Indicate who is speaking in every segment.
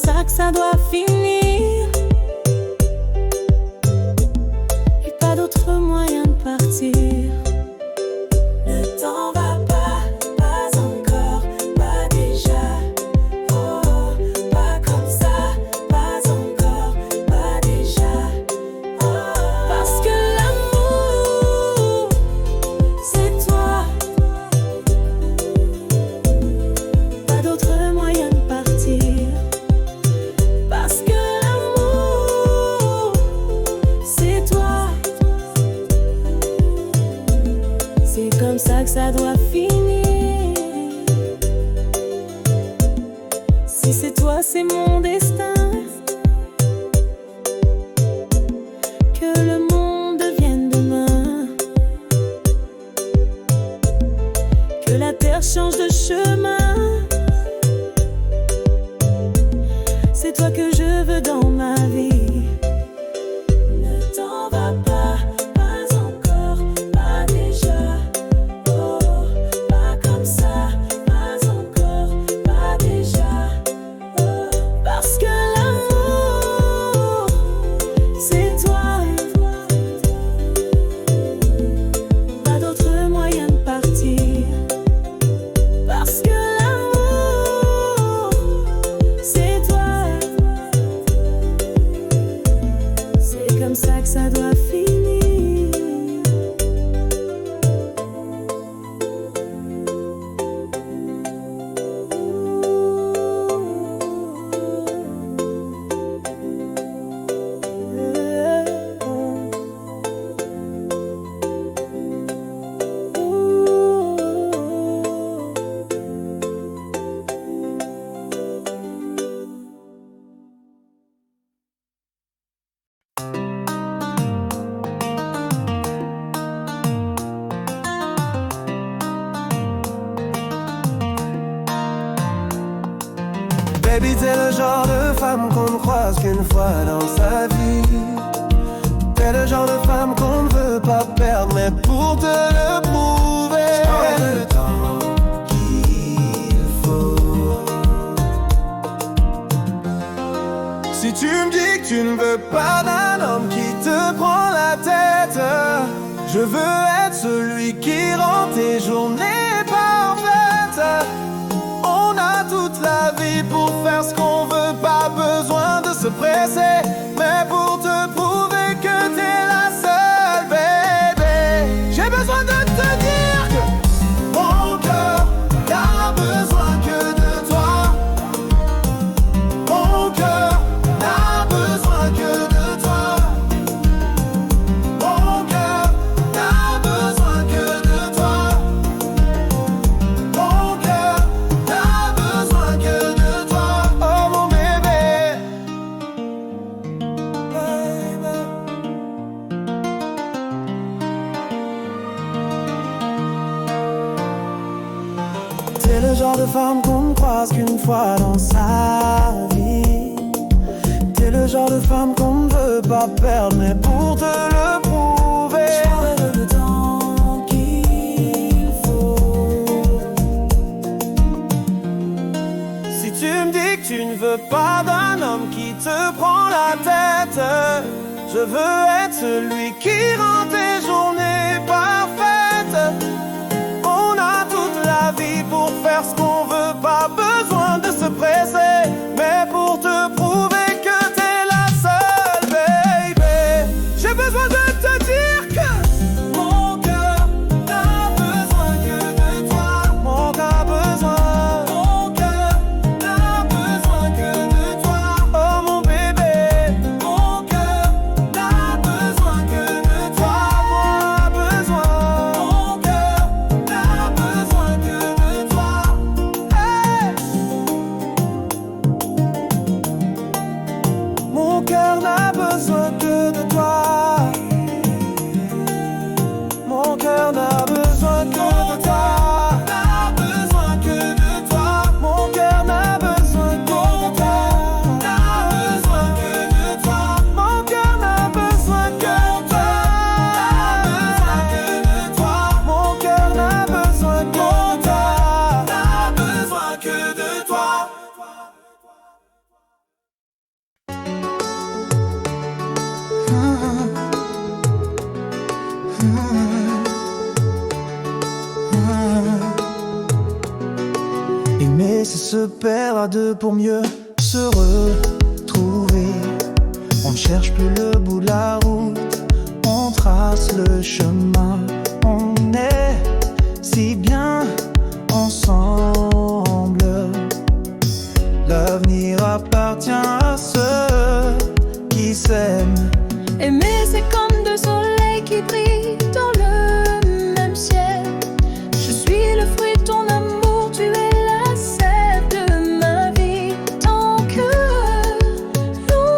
Speaker 1: ça que ça doit finir. Et pas d'autre moyen de partir. Ne t'en va pas, pas encore, pas déjà. Oh, pas comme ça, pas encore, pas déjà. Oh, parce que l'amour, c'est toi. Pas d'autre moyen de partir. Parce que l'amour, c'est toi. C'est comme ça que ça doit finir. Si c'est toi, c'est mon destin. Que le monde devienne demain. Que la terre change de chemin. C'est toi que je veux dans ma vie. Ne t'en va pas, pas encore, pas déjà. Oh, pas comme ça, pas encore, pas déjà. Oh, parce que l'amour, c'est toi. Pas d'autre moyen de partir. Parce que l'amour, c'est toi. C'est comme ça que ça doit finir.
Speaker 2: Baby, t'es le genre de femme qu'on ne croise qu'une fois dans sa vie. T'es le genre de femme qu'on ne veut pas perdre, mais pour te le prouver, j'prends le temps qu'il faut. Si tu me dis que tu ne veux pas d'un homme qui te prend la tête, je veux être celui qui rend tes journées parfaites. On a toute la vie pour faire ce qu'on veut, pas besoin de se presser. Mais pour te prouver que t'es la seule, bébé, j'ai besoin de te dire que mon cœur n'a besoin que de toi. Mon cœur n'a besoin que de toi. Mon cœur n'a besoin que de toi. Mon cœur n'a besoin que de toi. Oh mon bébé, baby. T'es le genre de femme qu'on ne croise qu'une fois dans sa vie. T'es le genre de femme qu'on ne veut pas perdre, mais pour te le prouver, j'prendrai le temps qu'il faut. Si tu me dis que tu ne veux pas d'un homme qui te prend la tête, je veux être celui qui rend tes journées parfaites. On a toute la vie pour faire ce qu'on veut, pas besoin de se presser. Mais pour te prouver que t'es la seule, baby, j'ai besoin de te dire que mon cœur n'a besoin que de toi. Mon cœur a besoin. Mon cœur n'a besoin que de toi. Oh mon bébé, mon cœur n'a besoin que de toi. Moi a besoin. Mon cœur Aimer, c'est se perdre à deux pour mieux se retrouver. On ne cherche plus le bout de la route, on trace le chemin. On est si bien ensemble. L'avenir appartient à ceux qui s'aiment.
Speaker 1: Aimer, c'est comme deux soleils qui brillent dans le même ciel. Je suis le fruit de ton amour, tu es la sève de ma vie. Tant que nous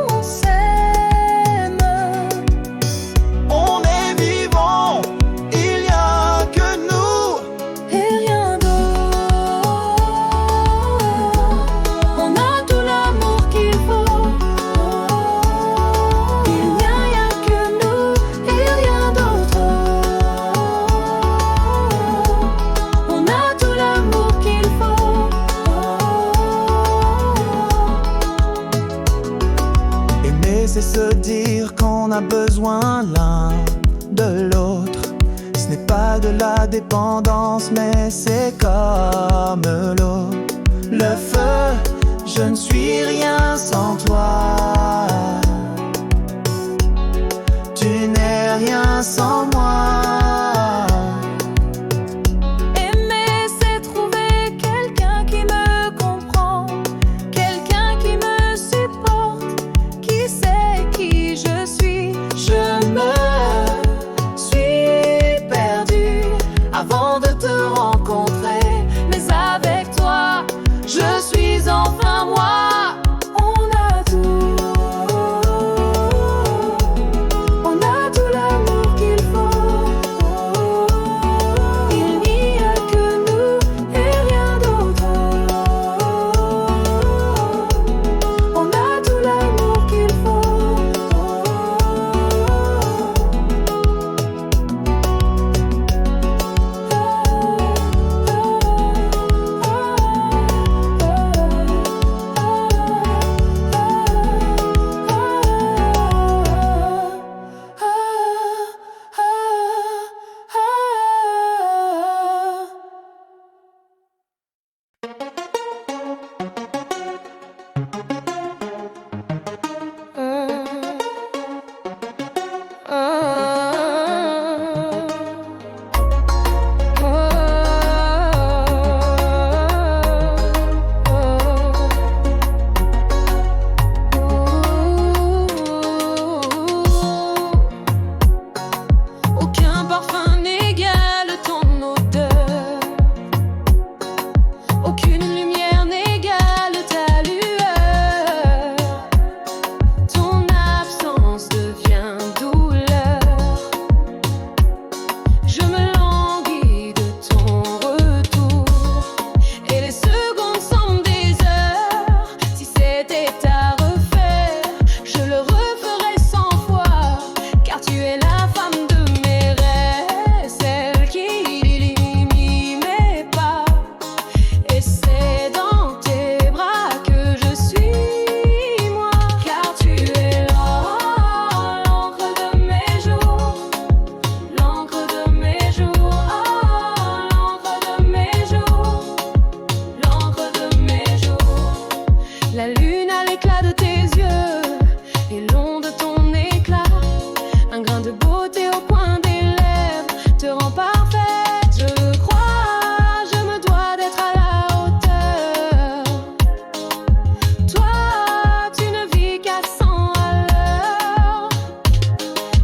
Speaker 1: on s'aime,
Speaker 2: On est vivant, il n'y a que nous
Speaker 1: et rien d'autre. On a tout l'amour qu'il faut. Il n'y a que nous et rien d'autre. On a tout l'amour qu'il faut.
Speaker 2: Aimer, c'est se dire qu'on a besoin l'un de l'autre. Ce n'est pas de la dépendance, mais c'est comme l'eau. Le feu, je ne suis rien sans toi. Tu n'es rien sans moi.
Speaker 1: Aimer, c'est trouver quelqu'un qui me comprend, quelqu'un qui me supporte, qui sait qui je suis. Je me suis perdue avant de te rencontrer, mais avec toi, je suis enfin moi. On a tout. On a tout l'amour qu'il faut. Il n'y a que nous et rien d'autre. On a tout l'amour qu'il faut. Aucun parfum n'égale ton odeur, aucune lumière n'égale ta lueur. Ton absence devient douleur. Je me languis de ton retour, et les secondes semblent des heures. Si c'était à refaire, je le referais 100 fois, car tu es la femme de mes rêves, celle qui illumine mes pas. Et c'est dans tes bras que je suis moi, car tu es l'encre de mes jours, l'encre de mes jours, l'encre de mes jours, l'encre de mes jours. La lune a l'éclat de tes yeux et l'onde de ton éclat. Un grain de beauté au coin des lèvres te rend parfaite. Je crois, je me dois d'être à la hauteur. Toi, tu ne vis qu'à 100 à l'heure.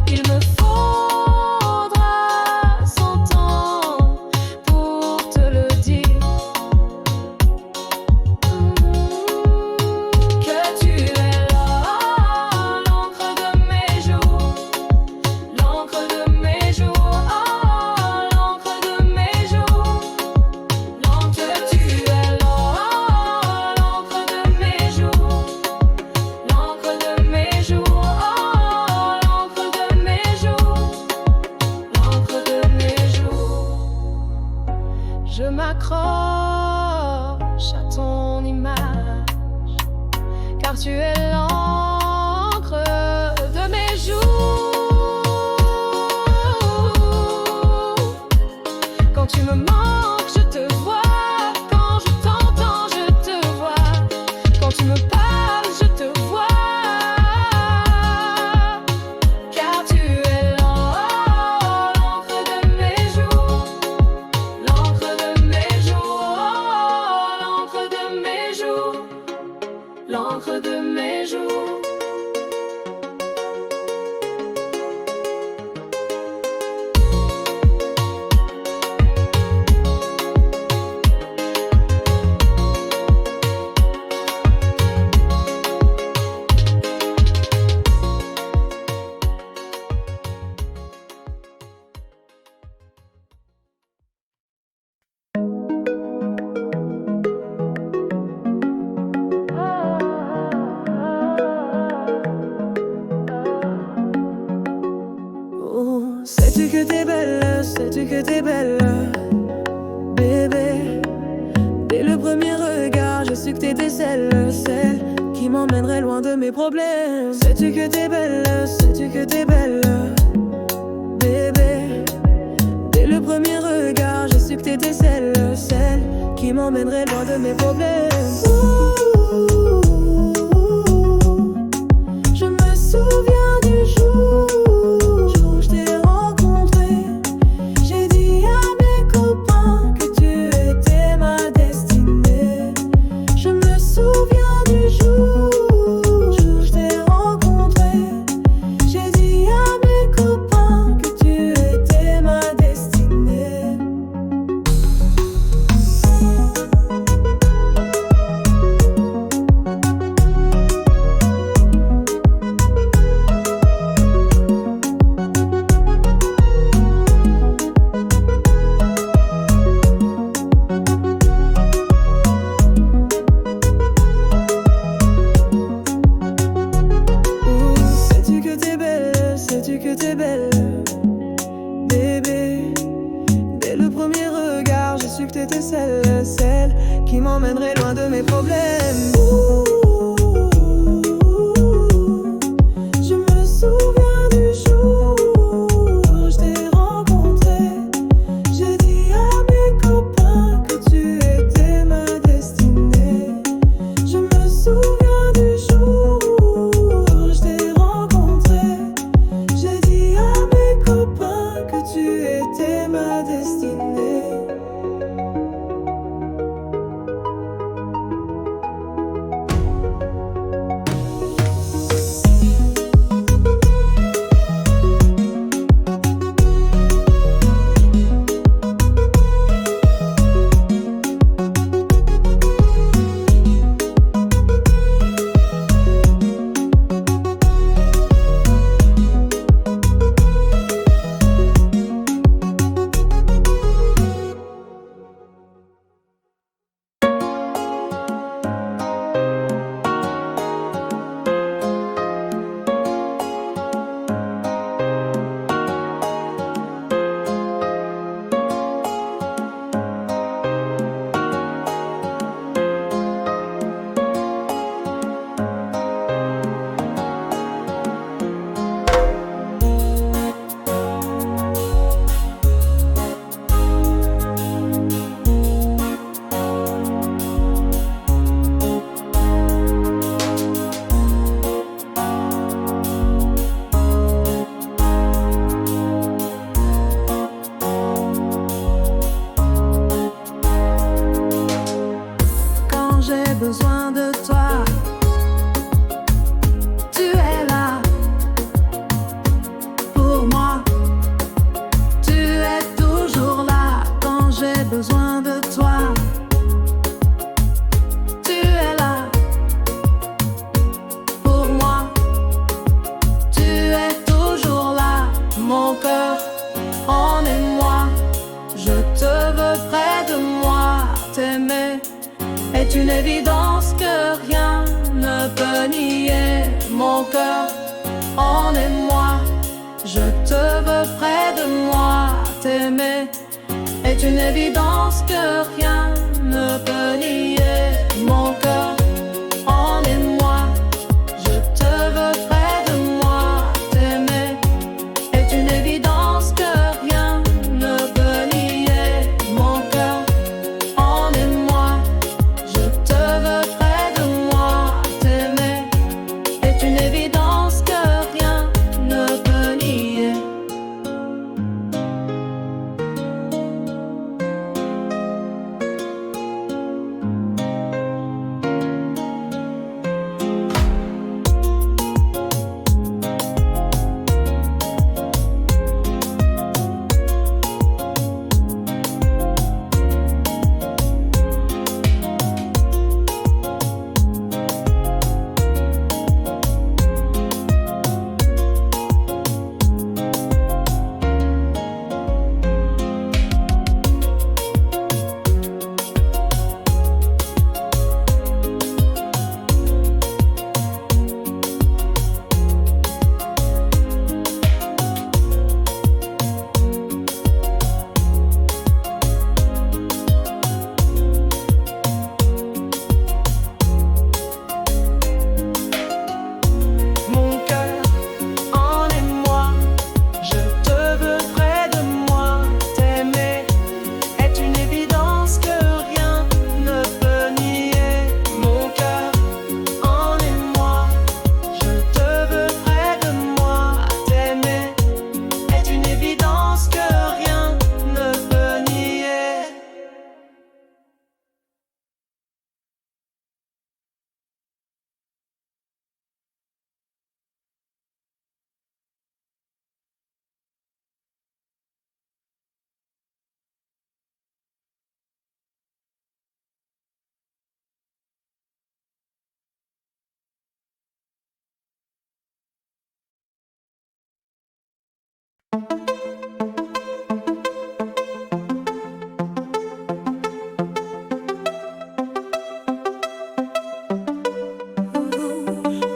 Speaker 1: Il me faudra 100 ans pour te le dire. Que tu es là, l'encre de mes jours, l'encre de mes jours, l'encre de mes jours, l'encre. Tu es là, l'encre de mes jours, l'encre de mes jours, l'encre de mes jours, l'encre de mes jours. Je m'accroche à ton image, car tu es l'encre de mes jours. Quand tu me manques, je te vois. Quand je que t'es belle, sais-tu que t'es belle, bébé. Dès le premier regard, j'ai su que t'étais celle qui m'emmènerait loin de mes problèmes. Sais-tu que t'es belle, sais-tu que t'es belle, bébé. Dès le premier regard, j'ai su que t'étais celle qui m'emmènerait loin de mes problèmes. Je me souviens du jour où je t'ai rencontré. J'ai dit à mes copains que tu étais ma destinée. Je me souviens du jour où je t'ai rencontré. J'ai dit à mes copains que tu étais ma destinée. Sais-tu que t'es belle, sais-tu que t'es belle, bébé. Dès le premier regard, j'ai su que t'étais celle qui m'emmènerait loin de mes problèmes. Je me souviens du jour où je t'ai rencontré. J'ai dit à mes copains que tu étais ma destinée. Je me souviens du jour où je t'ai rencontré. J'ai dit à mes copains que tu étais ma destinée. Quand j'ai besoin de toi, tu es là pour moi. Tu es toujours là quand j'ai besoin de toi. Tu es là pour moi. Tu es toujours là, mon cœur en émoi. Je te veux près de moi, t'aimer est une évidence que rien ne peut nier. Mon cœur en émoi, je te veux près de moi, t'aimer est une évidence que rien ne peut nier. Mon cœur en émoi, je te veux près de moi, t'aimer est une évidence que rien ne peut nier. Mon cœur en émoi, je te veux près de moi, t'aimer est une évidence que rien ne peut nier.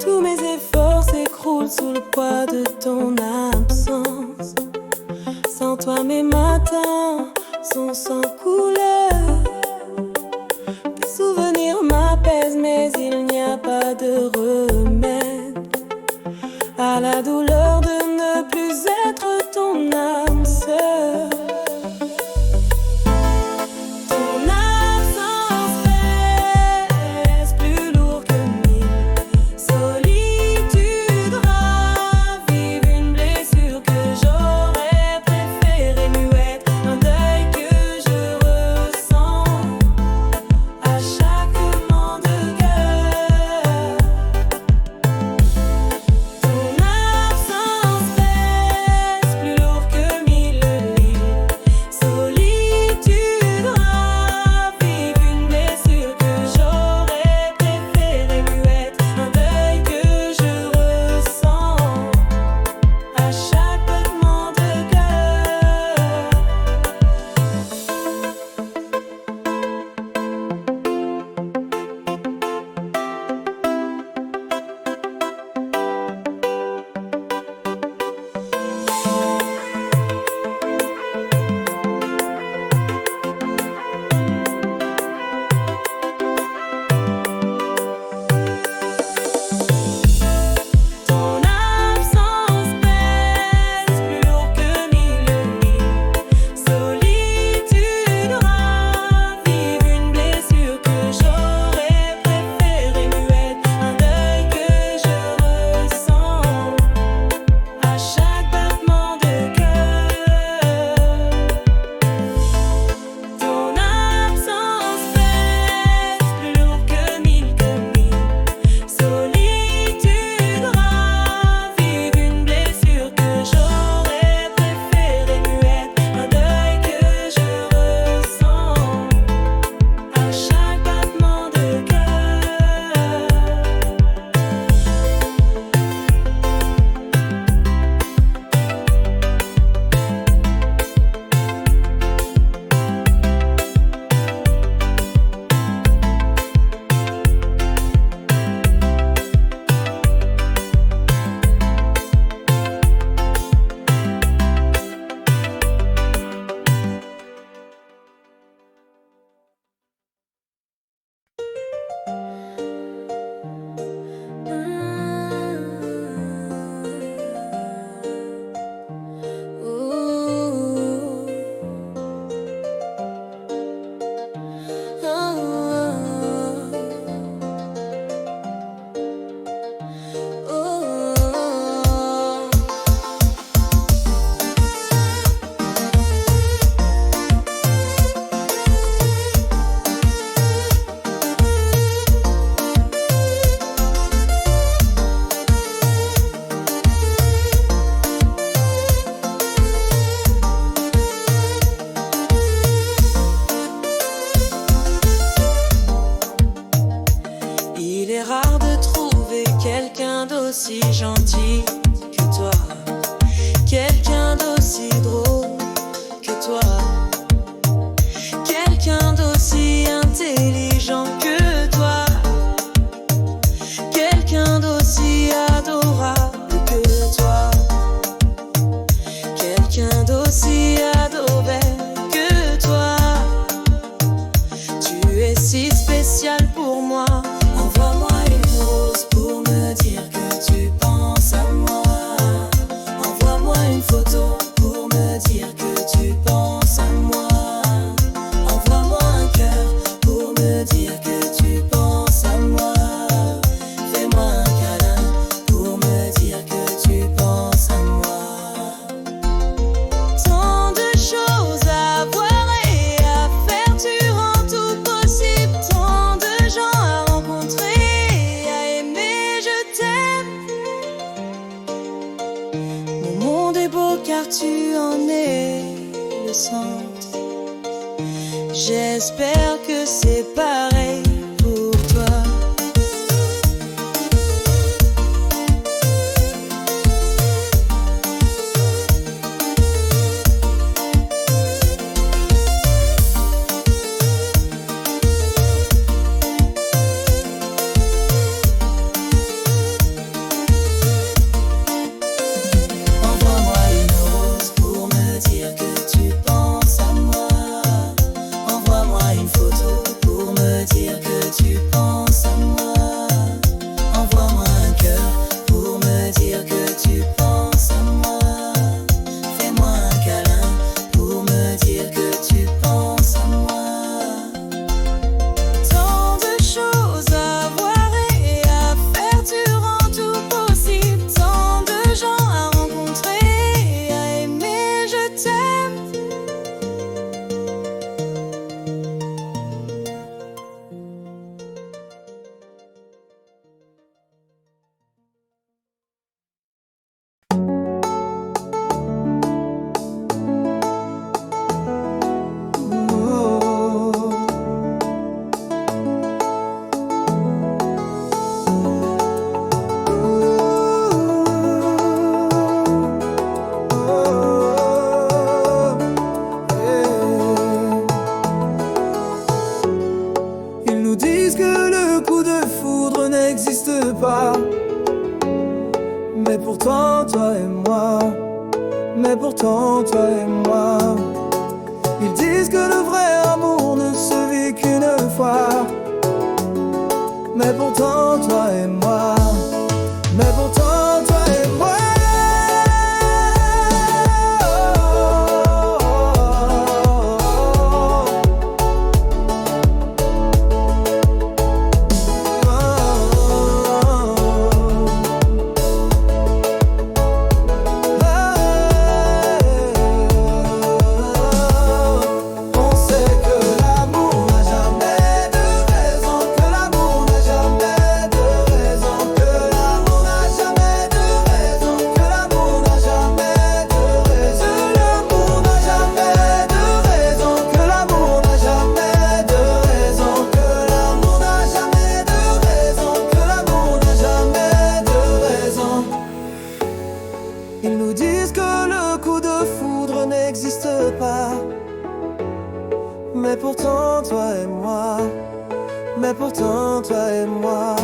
Speaker 1: Tous mes efforts s'écroulent sous le poids de ton absence. Sans toi mes matins sont sans couleur. Tes souvenirs m'apaisent mais il n'y a pas de remède à la douleur de ne plus être ton âme sœur. Ton absence pèse plus lourd que mille solitudes ravive une blessure que j'aurais préféré muette, un deuil que je ressens à chaque moment de cœur. Ton absence pèse plus lourd que mille livres. Solitude ravive une blessure que j'aurais préféré muette, un deuil que je ressens à chaque battement de cœur. Ton absence pèse plus lourd que mille livres. Solitude ravive une blessure que j'aurais préféré muette, un deuil que je ressens à chaque battement de cœur. Ton absence pèse plus lourd que mille solitude ravive une blessure que j'aurais préféré muette, un deuil que je ressens à chaque battement de cœur. Il est rare de trouver quelqu'un d'aussi gentil que toi, quelqu'un d'aussi drôle que toi, quelqu'un d'aussi intelligent que toi, quelqu'un d'aussi adorable que toi, quelqu'un d'aussi adorable que toi. Tu es si spécial pour moi. Envoie-moi une rose pour me dire que tu penses à moi. Envoie-moi une photo pour me dire que tu penses à moi. Envoie-moi un cœur pour me dire que tu penses à moi. Fais-moi un câlin pour me dire que tu penses à moi. Tant de choses à voir et à faire, tu rends tout possible. Tant de gens à rencontrer, à aimer, je t'aime. Mon monde est beau car tu en es le centre. J'espère que c'est pareil pour toi.
Speaker 2: disent que le coup de foudre n'existe pas. Mais pourtant toi et moi, mais pourtant toi et moi. Ils disent que le vrai amour ne se vit qu'une fois. Mais pourtant toi et moi, mais pourtant toi et moi. Ils nous disent que le coup de foudre n'existe pas. Mais pourtant toi et moi, mais pourtant toi et moi.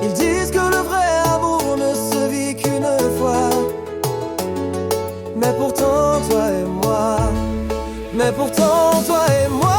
Speaker 2: Ils disent que le vrai amour ne se vit qu'une fois. Mais pourtant toi et moi, mais pourtant toi et moi.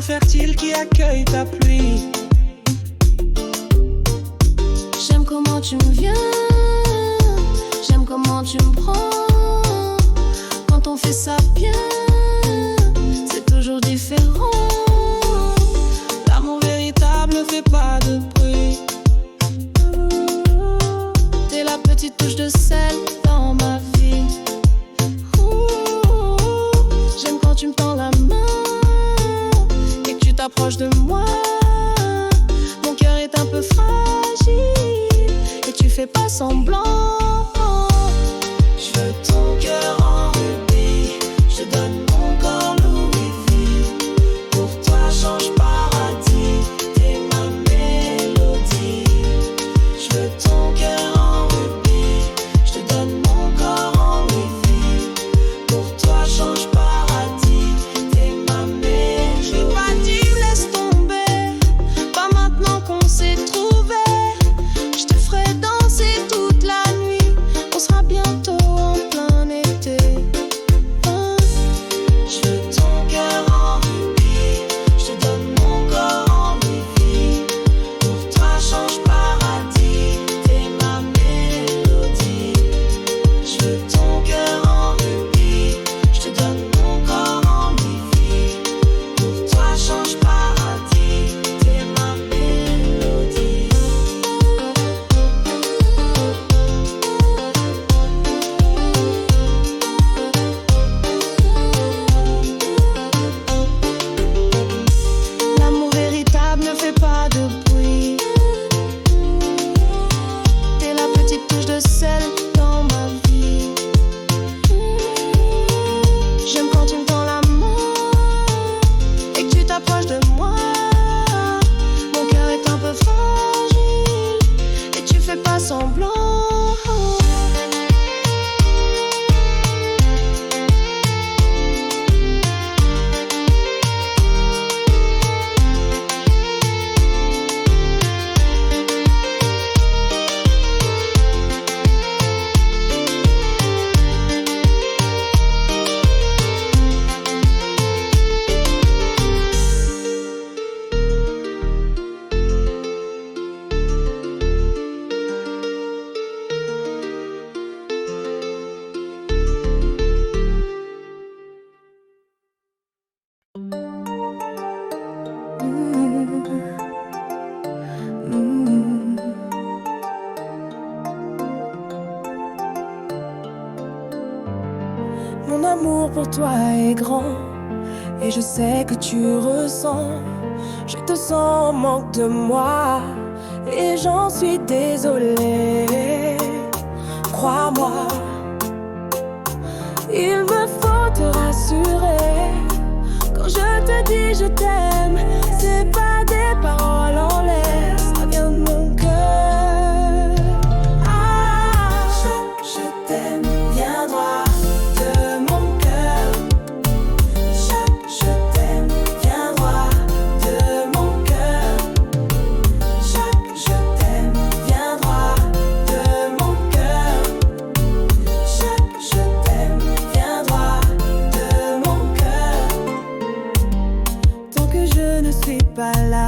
Speaker 3: Fertile qui accueille ta pluie.
Speaker 1: J'aime comment tu me viens, j'aime comment tu me prends. Quand on fait ça bien, c'est toujours différent.
Speaker 3: L'amour véritable ne fait pas de bruit.
Speaker 1: T'es la petite touche de sel dans ma vie. J'aime quand tu me tends la main,
Speaker 3: t'approches de moi. Mon cœur est un peu fragile et tu fais pas semblant. Je veux ton cœur en rubis, je donne mon corps Louis V. Pour toi change paradis, t'es ma mélodie. Je veux ton cœur en rubis, je te donne mon corps en Louis V. Pour toi change paradis, t'es ma mélodie. Je vais pas dire laisse tomber, pas maintenant qu'on s'est trouvé. Je te ferai danser toute la nuit.
Speaker 1: pour toi est grand. Et je sais que tu ressens. Je te sens en manque de moi. Et j'en suis désolée. Crois-moi, il me faut te rassurer. Quand je te dis je t'aime, c'est pas des paroles en l'air, ça vient de mon cœur. Ah, je t'aime, viens droit de mon cœur. Je t'aime, viens droit de mon cœur. Je t'aime, viens droit de mon cœur. Je t'aime, viens droit de mon cœur. Tant que je ne suis pas là,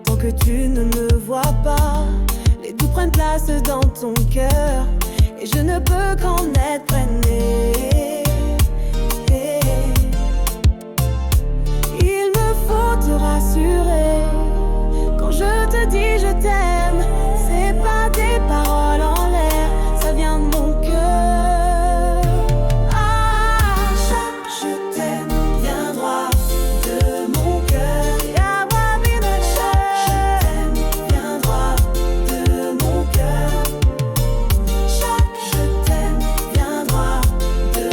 Speaker 1: tant que tu ne me vois pas, les doutes prennent place dans ton cœur et je ne peux qu'en être freinée. Il me faut te rassurer. Quand je te dis je t'aime, c'est pas des paroles en l'air, ça vient de mon cœur. Ah, je t'aime, viens droit de mon cœur. Je t'aime, viens droit de mon cœur. Je t'aime, viens droit de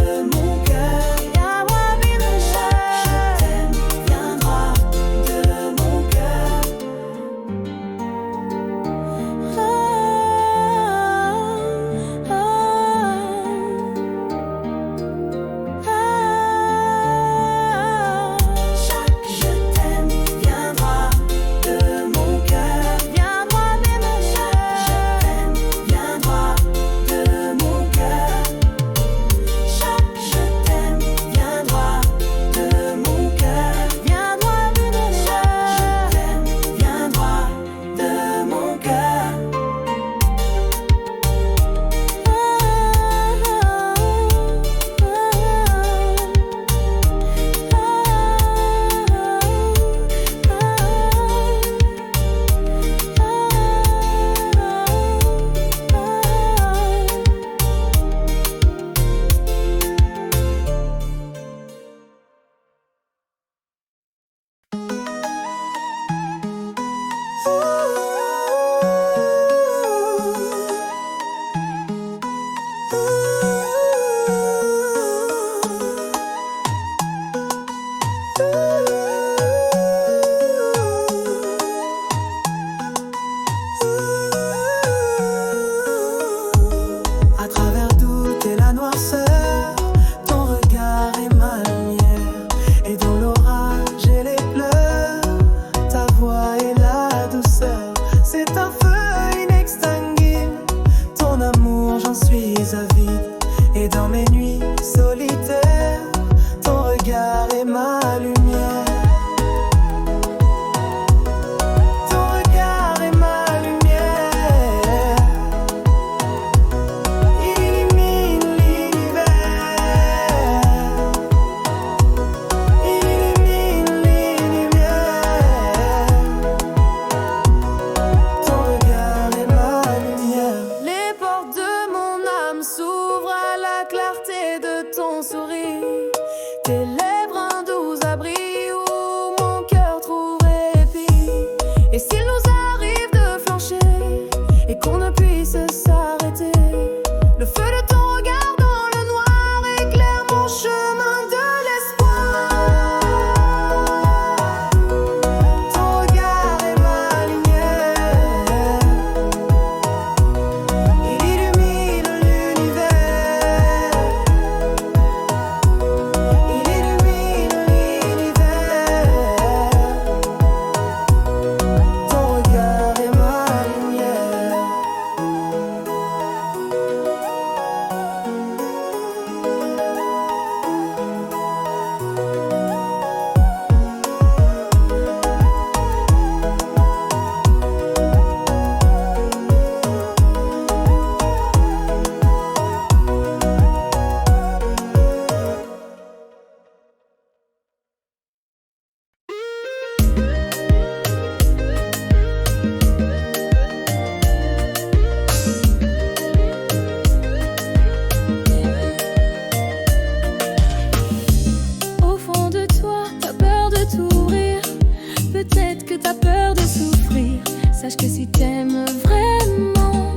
Speaker 1: Sache que si t'aimes vraiment,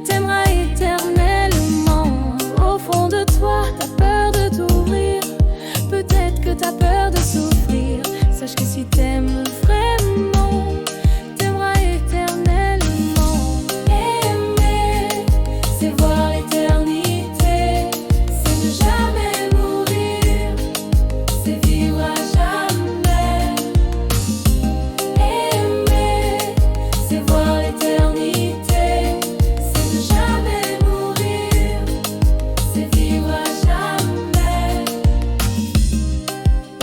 Speaker 1: t'aimeras éternellement. Au fond de toi, t'as peur de t'ouvrir. Peut-être que t'as peur de souffrir. Sache que si t'aimes vraiment, t'aimeras éternellement. Aimer, c'est voir l'éternité. C'est ne jamais mourir. C'est vivre à jamais. Aimer, c'est voir l'éternité. C'est ne jamais mourir. C'est vivre à jamais.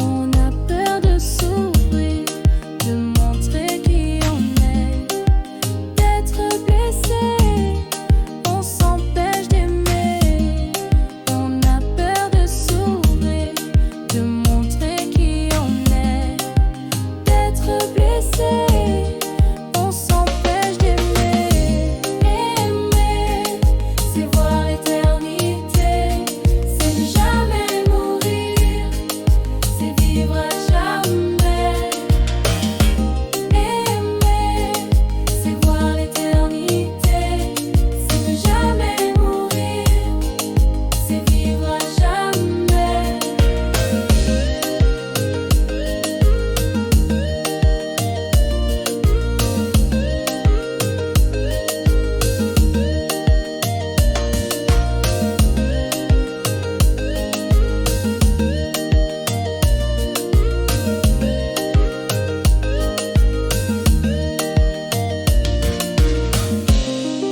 Speaker 1: On a peur de s'ouvrir, de montrer qui on est, d'être blessé. On s'empêche d'aimer. On a peur de s'ouvrir, de montrer qui on est, d'être blessé. On s'empêche d'aimer. Aimer, c'est voir l'éternité. C'est ne jamais mourir. C'est vivre à jamais. Aimer, c'est voir l'éternité. C'est ne jamais mourir. C'est vivre à jamais.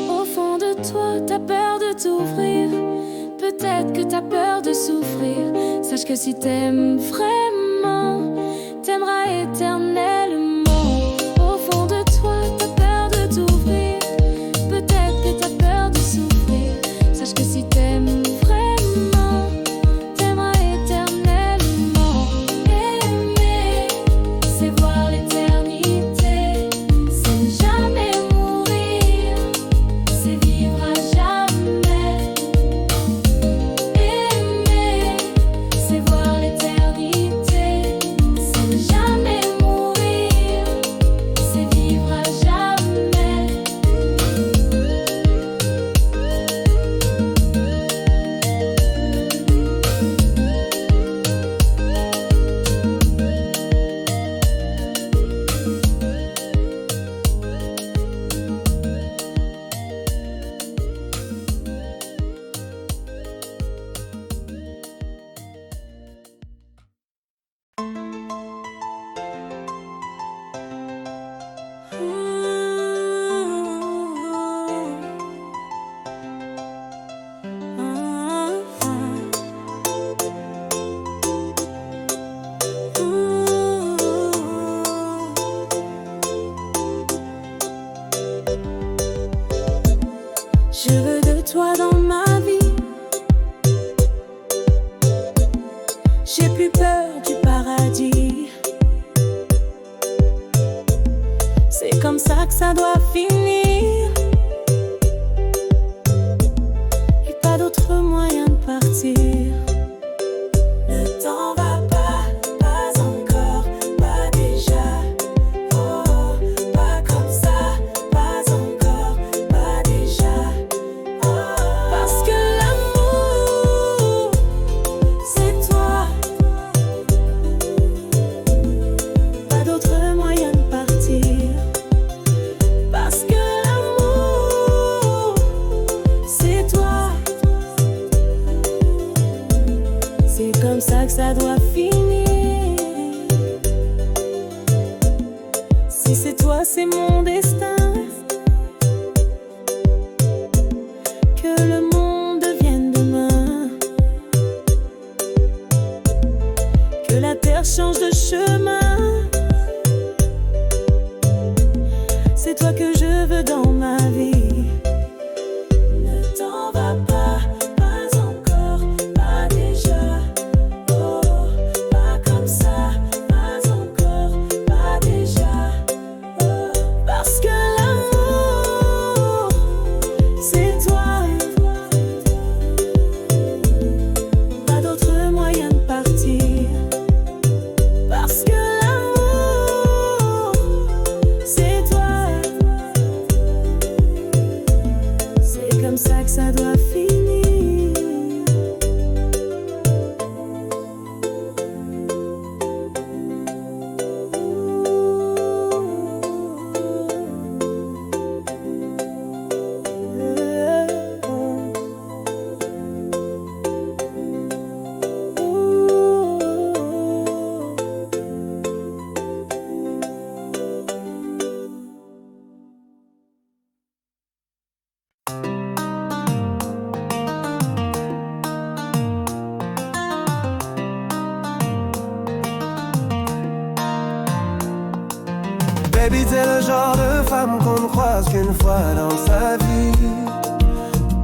Speaker 1: Au fond de toi, t'as peur de t'ouvrir. Peut-être que t'as peur de souffrir. Sache que si t'aimes vraiment, t'aimeras éternellement. Au fond de toi, t'as peur de t'ouvrir. Peut-être que t'as peur de souffrir. Sache que si t'aimes vraiment, t'aimeras éternellement. Aimer, c'est voir l'éternité. C'est ne jamais mourir. C'est vivre à jamais. Aimer, c'est voir l'éternité. C'est ne jamais mourir. C'est vivre à jamais. Je veux de toi dans ma vie. J'ai plus peur du paradis. C'est comme ça que ça doit finir. Et pas d'autre moyen de partir. Le temps va pas encore, pas déjà. Oh, pas comme ça, pas encore, pas déjà. Parce que l'amour, c'est toi. Pas d'autre moyen de partir. Parce que l'amour, c'est toi. C'est comme ça que ça doit finir. Si c'est toi, c'est mon destin. Que le monde devienne demain. Que la terre change de chemin. C'est toi que je veux dans ma vie. Ne t'en va pas encore, pas déjà. Oh, pas comme ça, pas encore, pas déjà. Oh, parce que l'amour, c'est toi. Pas d'autre moyen de partir. Parce que l'amour, c'est toi.
Speaker 3: ça doit finir.
Speaker 2: Baby, t'es le genre de femme qu'on ne croise qu'une fois dans sa vie.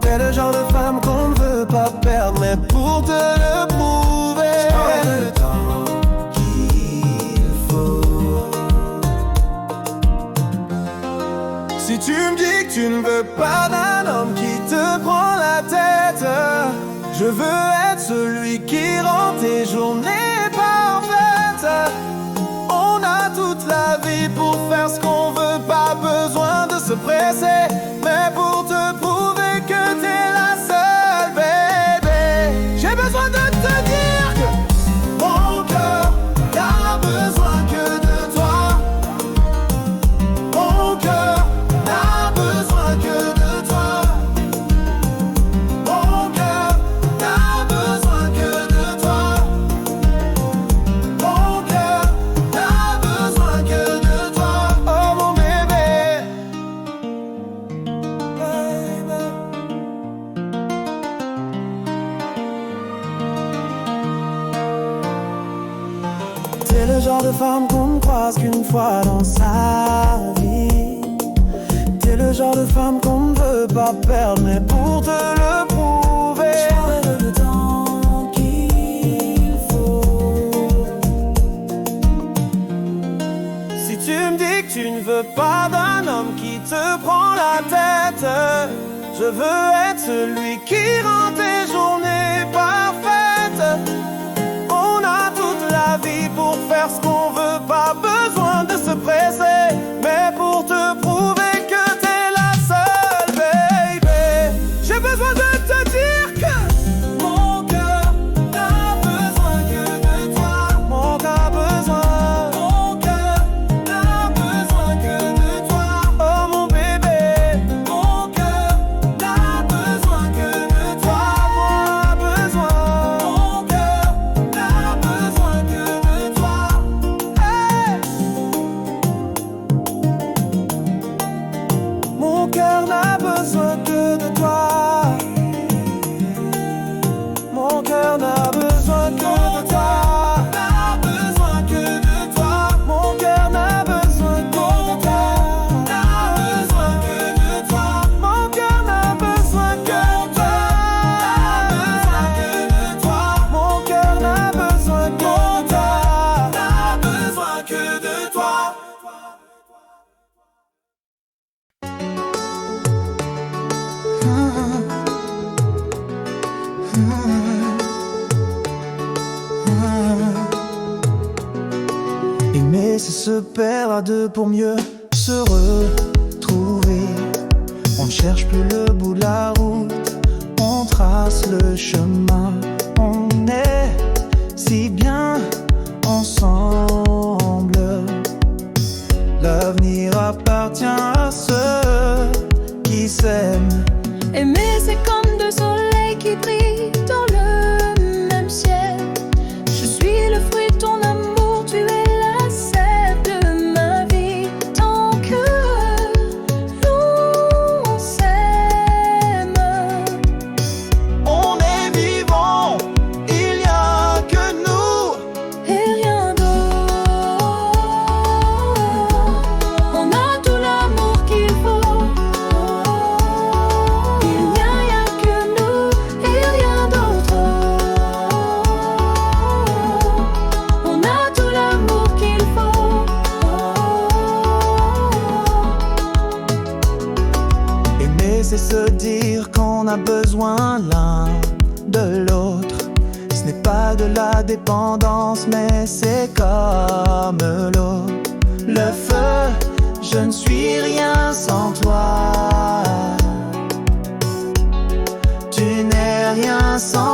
Speaker 2: T'es le genre de femme qu'on ne veut pas perdre, mais pour te le prouver, je prends le temps qu'il faut. Si tu me dis que tu ne veux pas d'un homme qui te prend la tête, je veux être celui qui rend tes journées parfaites. On a toute la vie pour faire ce qu'on veut, pas besoin de se presser. Mais pour te prouver que t'es la seule, baby, j'ai besoin de te dire que mon cœur n'a besoin que de toi. Mon cœur n'a besoin que de toi. Mon cœur n'a besoin que de toi. Mon cœur n'a besoin que de toi. Oh mon bébé, baby. T'es le genre de femme qu'on ne croise qu'une fois dans sa vie. T'es le genre de femme qu'on ne veut pas perdre, mais pour te le prouver, je prendrai le temps qu'il faut. Si tu me dis que tu ne veux pas d'un homme qui te prend la tête, je veux être celui qui rend tes journées parfaites. On a toute la vie pour faire ce qu'on veut, pas besoin de se presser. Mais pour te prouver que t'es la seule, baby, j'ai besoin de te dire que mon cœur n'a besoin que de toi. Mon cœur a besoin, mon cœur n'a besoin que de toi. Oh mon bébé, mon cœur n'a besoin que de toi. Moi a besoin, mon cœur n'a besoin que de toi. Hey! Mon cœur n'a besoin que de toi. Mon cœur n'a besoin que de toi. N'a besoin que de toi. Mon cœur n'a besoin que de toi. N'a besoin que de toi. Mon cœur n'a besoin que de toi. N'a besoin que de toi. Mon cœur n'a besoin que de toi. N'a besoin que de toi. Aimer, c'est se perdre à deux pour mieux se retrouver. On ne cherche plus le bout de la route, on trace le chemin. On est si bien ensemble. L'avenir appartient à ceux qui s'aiment.
Speaker 1: Aimer, c'est comme deux soleils qui brillent dans le même ciel. Je suis le fruit de ton amour, tu es la sève de ma vie. Tant que nous on s'aime,
Speaker 2: On est vivant, il n'y a que nous.
Speaker 1: et rien d'autre. On a tout l'amour qu'il faut. Il n'y a rien que nous et rien d'autre. On a tout l'amour qu'il faut.
Speaker 2: Aimer, c'est se dire qu'on a besoin l'un de l'autre. Ce n'est pas de la dépendance, mais c'est comme l'eau. Le feu, je ne suis rien sans toi.
Speaker 3: sans